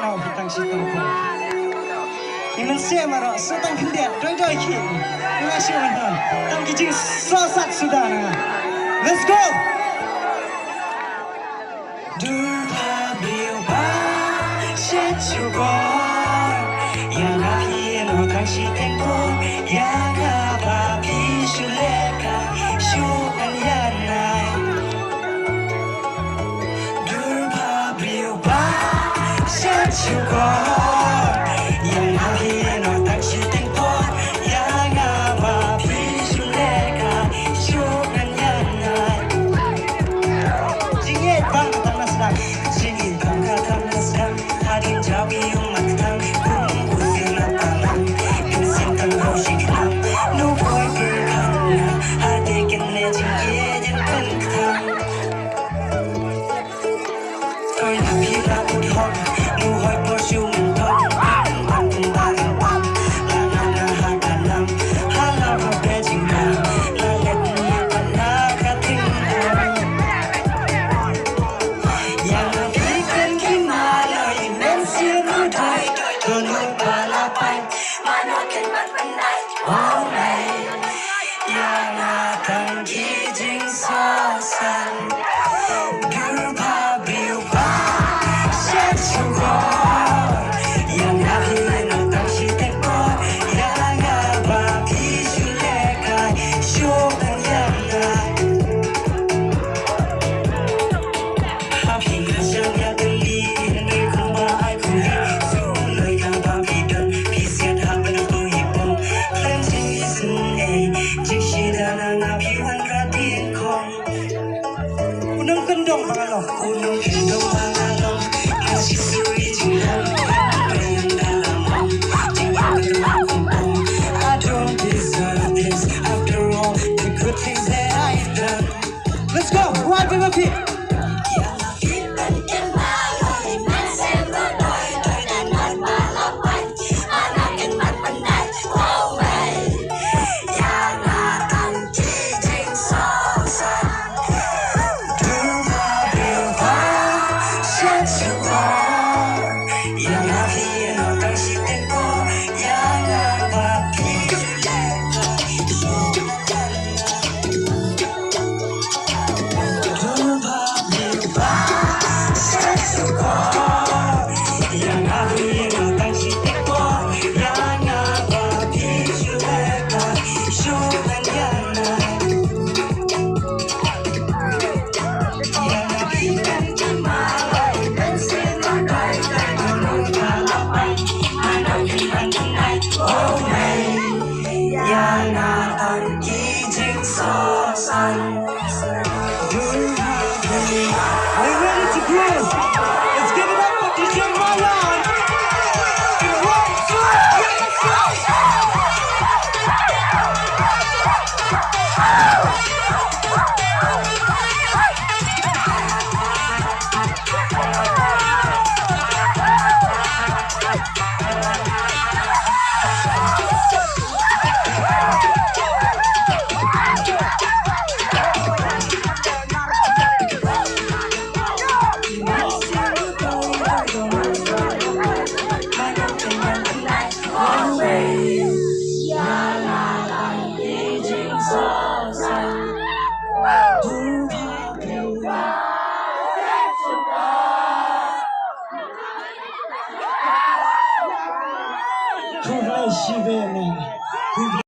เอาพี่ตั้งชิตังพอนี่มันเสียมาแล้วสุดตั้งขึ้นเด็ดด้วยขี้นี่มาชิวันนั้นตั้งกิจงสอสัตสุดานะ let's go ดูภาพเดียวบ้าเช็ดชูกออย่ามาพี่โน่ตั้งชิตังพออย่ามาพาพี่ชูเล็กชูอันยันไงดูภาพเดียวบ้าเช็ดชูกออย่ามาพี่โน่ตั้งชิตังพออย่ามาพาพี่ชูเล็กชูอันยันไงจริงเหรอบังตั้งนัสดังจริงเหรอบังข้าทำนัสดังหาดินเจ้าวิวมาตั้งคุณเสียงนับตั้งลังเป็นเสียงตั้งเราชิคลังนูบอยเปิดขันนะหาเด็กกันเล่นจริงเย่ยันเป็นทางคอยนับพี่รักอุดหอนนูหอยปอชูมันทองมันคงบากันปั๊มลานานาหากันลำหาลาบเบจิงกังลาเล็ดมีปัญหาคัดทิ้งอย่างมาพี่เป็นขึ้นมาเลยเล่นเสียงรู้ไทยโดนลูกพาลาไปมานอนกันมันวันไหนว้าวไหนอย่างมาตั้งที่จริงสอสันดูภาพบิวบ้าเช็ดชูกออย่างมาพี่โน่ตั้งชิตังพออย่างมาพาพี่ชูเล็กชูอันยันไงภาพพี่กระชังอยากกันดีในคงมาไอ้คงดีสู้เลยกันภาพพี่เดินพี่เสียดหาเป็นตัวหิบงเพลงที่มีเสน่ห์จิกชีดานานาพี่วันกระเทียนคงคุณน้องกันดงมาหรอคุณน้องกันดงมาหรอมาชิสุยจริงจังเป็นดาลามองจริงยังเป็นรักของผม I don't deserve this after all the good things that I've done let's go right babyพี่อย่ามาพี่เป็นกันมาเลยมันเสียมาหน่อยโดยแต่นอนมาละวันมานอนกันมันวันไหนว้าวไหมอย่ามาตั้งที่จริงสอสันดูมาเดียวบ้าเช็ดชูกออย่ามาพี่โน่ตั้งชิตังพออย่ามาพาพี่ชูเล็กชูอันยันไงดูภาพเดียวบ้าเช็ดชูกออย่ามาพี่โน่ตั้งชิตังพออย่ามาพาพี่ชูเล็กชูอันยันไงอย่ามาพี่เป็นกันมาเลยเป็นเสียงมาไกลไกลโดนลูกพาลาไปมานอนกันมันวันไหนโอ้ไม่อย่ามาตั้งกี่จริงสอสันดูภาพเดียว Are you ready to groove? Let's give it up for DJ Marlon. In 1, 2, 3, let's go. ทุกไร่ชีวิตเนี่ย